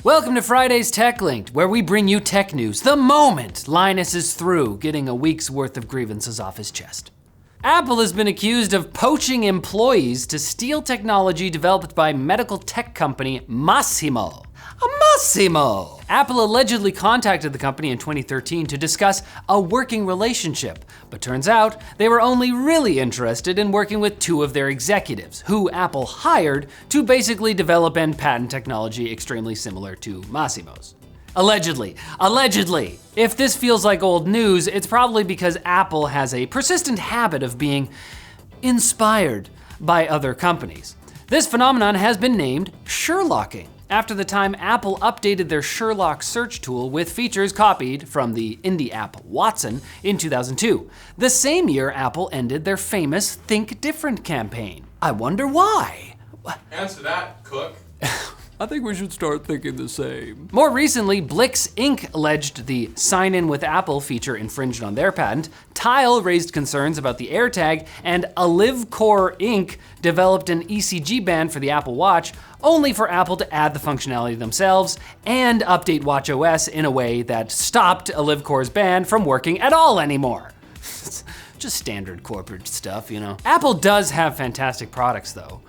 Welcome to Friday's Tech Linked, where we bring you tech news the moment Linus is through getting a week's worth of grievances off his chest. Apple has been accused of poaching employees to steal technology developed by medical tech company Massimo. Apple allegedly contacted the company in 2013 to discuss a working relationship, but turns out they were only really interested in working with two of their executives, who Apple hired to basically develop and patent technology extremely similar to Massimo's. Allegedly. If this feels like old news, it's probably because Apple has a persistent habit of being inspired by other companies. This phenomenon has been named Sherlocking, after the time Apple updated their Sherlock search tool with features copied from the indie app Watson in 2002. The same year Apple ended their famous Think Different campaign. I wonder why. Answer that, Cook. I think we should start thinking the same. More recently, Blix Inc. alleged the Sign In with Apple feature infringed on their patent. Tile raised concerns about the AirTag, and AliveCore Inc. developed an ECG band for the Apple Watch, only for Apple to add the functionality themselves and update watchOS in a way that stopped AliveCore's band from working at all anymore. Just standard corporate stuff, you know. Apple does have fantastic products though.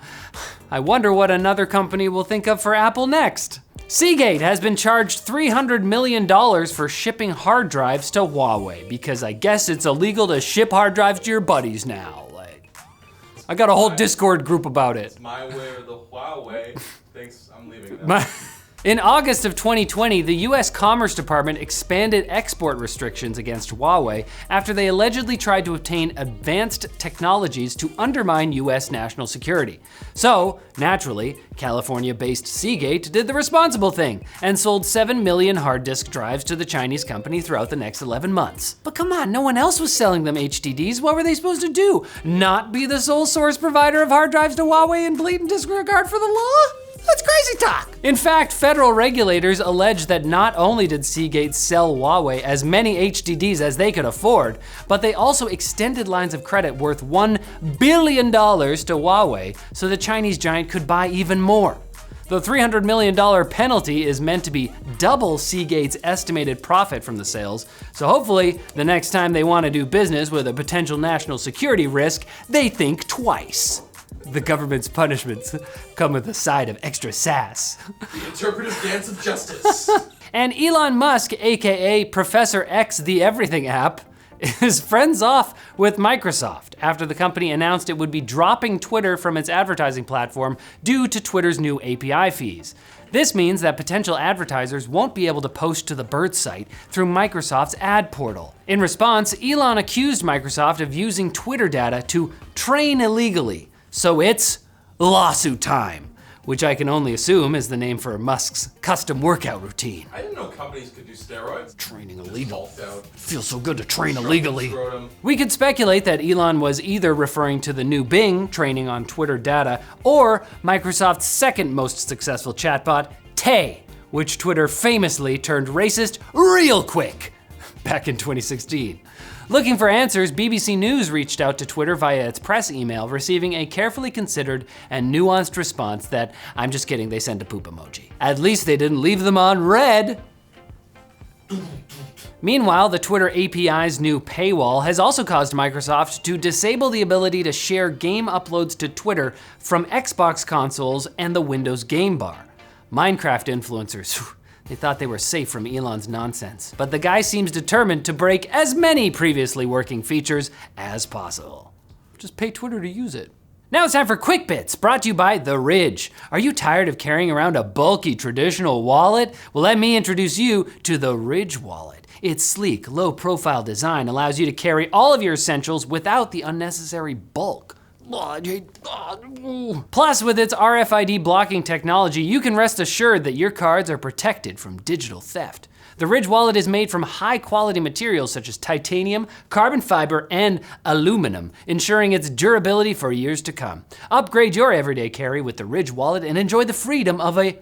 I wonder what another company will think of for Apple next. Seagate has been charged $300 million for shipping hard drives to Huawei because I guess it's illegal to ship hard drives to your buddies now. I got a whole Discord group about it. It's my way or the Huawei. Thanks, I'm leaving now. In August of 2020, the US Commerce Department expanded export restrictions against Huawei after they allegedly tried to obtain advanced technologies to undermine US national security. So, naturally, California-based Seagate did the responsible thing and sold 7 million hard disk drives to the Chinese company throughout the next 11 months. But come on, no one else was selling them HDDs. What were they supposed to do? Not be the sole source provider of hard drives to Huawei in blatant disregard for the law? That's crazy talk. In fact, federal regulators allege that not only did Seagate sell Huawei as many HDDs as they could afford, but they also extended lines of credit worth $1 billion to Huawei so the Chinese giant could buy even more. The $300 million penalty is meant to be double Seagate's estimated profit from the sales, so hopefully the next time they want to do business with a potential national security risk, they think twice. The government's punishments come with a side of extra sass. The interpretive dance of justice. And Elon Musk, aka Professor X the Everything app, is friends off with Microsoft after the company announced it would be dropping Twitter from its advertising platform due to Twitter's new API fees. This means that potential advertisers won't be able to post to the Bird site through Microsoft's ad portal. In response, Elon accused Microsoft of using Twitter data to train illegally. So it's lawsuit time, which I can only assume is the name for Musk's custom workout routine. I didn't know companies could do steroids. Training illegal. Out. Feels so good to train illegally. Scrotum. We could speculate that Elon was either referring to the new Bing training on Twitter data or Microsoft's second most successful chatbot, Tay, which Twitter famously turned racist real quick back in 2016. Looking for answers, BBC News reached out to Twitter via its press email, receiving a carefully considered and nuanced response that, I'm just kidding, they sent a poop emoji. At least they didn't leave them on red. Meanwhile, the Twitter API's new paywall has also caused Microsoft to disable the ability to share game uploads to Twitter from Xbox consoles and the Windows game bar. Minecraft influencers, they thought they were safe from Elon's nonsense, but the guy seems determined to break as many previously working features as possible. Just pay Twitter to use it. Now it's time for Quick Bits, brought to you by The Ridge. Are you tired of carrying around a bulky traditional wallet? Well, let me introduce you to the Ridge wallet. Its sleek, low-profile design allows you to carry all of your essentials without the unnecessary bulk. Plus, with its RFID blocking technology, you can rest assured that your cards are protected from digital theft. The Ridge wallet is made from high-quality materials such as titanium, carbon fiber, and aluminum, ensuring its durability for years to come. Upgrade your everyday carry with the Ridge wallet and enjoy the freedom of a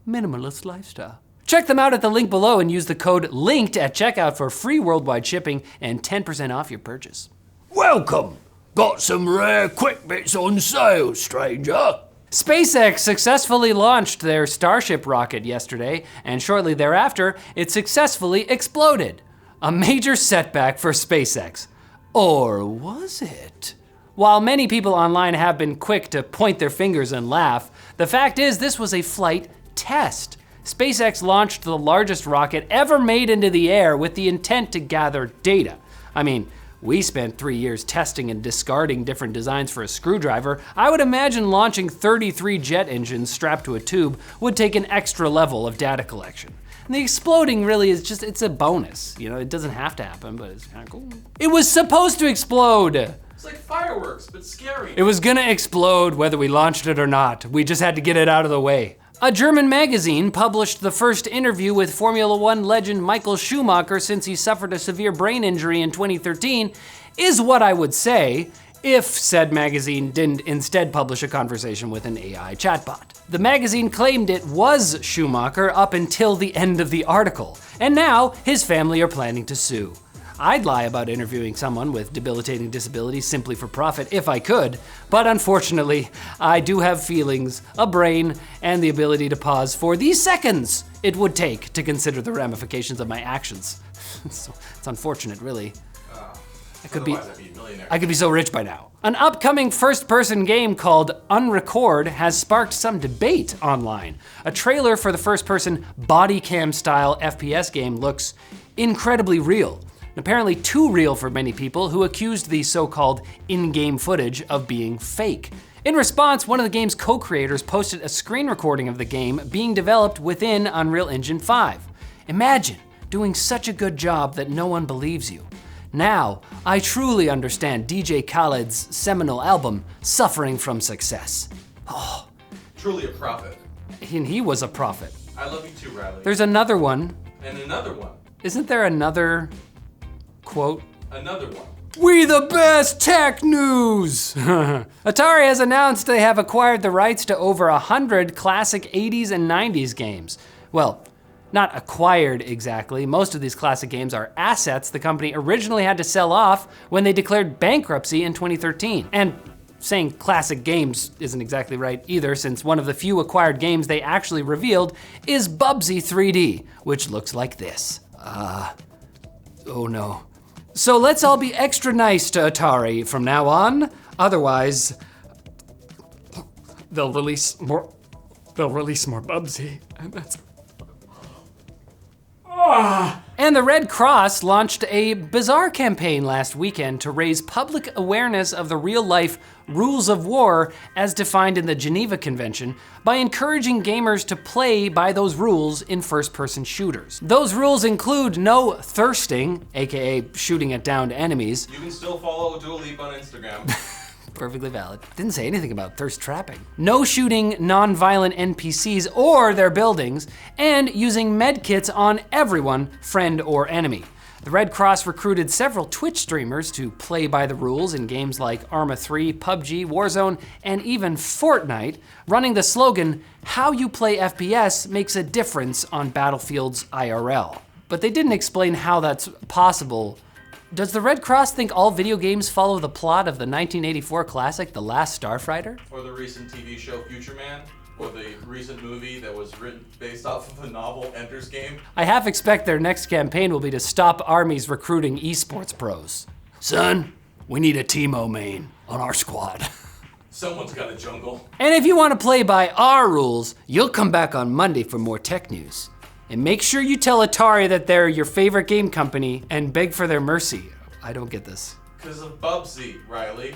minimalist lifestyle. Check them out at the link below and use the code LINKED at checkout for free worldwide shipping and 10% off your purchase. Welcome! Got some rare Quick Bits on sale, stranger. SpaceX successfully launched their Starship rocket yesterday, and shortly thereafter, it successfully exploded. A major setback for SpaceX. Or was it? While many people online have been quick to point their fingers and laugh, the fact is this was a flight test. SpaceX launched the largest rocket ever made into the air with the intent to gather data. I mean, we spent 3 years testing and discarding different designs for a screwdriver. I would imagine launching 33 jet engines strapped to a tube would take an extra level of data collection. And the exploding really is just, it's a bonus. You know, it doesn't have to happen, but it's kind of cool. It was supposed to explode. It's like fireworks, but scary. It was gonna explode whether we launched it or not. We just had to get it out of the way. A German magazine published the first interview with Formula One legend Michael Schumacher since he suffered a severe brain injury in 2013, is what I would say if said magazine didn't instead publish a conversation with an AI chatbot. The magazine claimed it was Schumacher up until the end of the article, and now his family are planning to sue. I'd lie about interviewing someone with debilitating disabilities simply for profit if I could, but unfortunately, I do have feelings, a brain, and the ability to pause for the seconds it would take to consider the ramifications of my actions. So, it's unfortunate, really. I could be so rich by now. An upcoming first-person game called UNRECORD has sparked some debate online. A trailer for the first-person bodycam style FPS game looks incredibly real. Apparently too real for many people who accused the so-called in-game footage of being fake. In response, one of the game's co-creators posted a screen recording of the game being developed within Unreal Engine 5. Imagine doing such a good job that no one believes you. Now, I truly understand DJ Khaled's seminal album, Suffering from Success. Oh. Truly a prophet. And he was a prophet. I love you too, Riley. There's another one. And another one. Isn't there another quote? Another one. We the best tech news! Atari has announced they have acquired the rights to over 100 classic 80s and 90s games. Well, not acquired exactly. Most of these classic games are assets the company originally had to sell off when they declared bankruptcy in 2013. And saying classic games isn't exactly right either, since one of the few acquired games they actually revealed is Bubsy 3D, which looks like this. Oh no. So let's all be extra nice to Atari from now on. Otherwise, they'll release more Bubsy, and that's... And the Red Cross launched a bizarre campaign last weekend to raise public awareness of the real-life rules of war as defined in the Geneva Convention by encouraging gamers to play by those rules in first-person shooters. Those rules include no thirsting, aka shooting at downed enemies. You can still follow Dua Lipa on Instagram. Perfectly valid. Didn't say anything about thirst trapping. No shooting non-violent NPCs or their buildings, and using medkits on everyone, friend or enemy. The Red Cross recruited several Twitch streamers to play by the rules in games like Arma 3, PUBG, Warzone, and even Fortnite, running the slogan, "How you play FPS makes a difference on battlefields IRL." But they didn't explain how that's possible. Does the Red Cross think all video games follow the plot of the 1984 classic, The Last Starfighter? Or the recent TV show Future Man? Or the recent movie that was written based off of a novel, Ender's Game? I half expect their next campaign will be to stop armies recruiting esports pros. Son, we need a Teemo main on our squad. Someone's got a jungle. And if you want to play by our rules, you'll come back on Monday for more tech news. And make sure you tell Atari that they're your favorite game company and beg for their mercy. I don't get this. Because of Bubsy, Riley.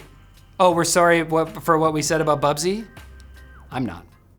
Oh, we're sorry for what we said about Bubsy? I'm not.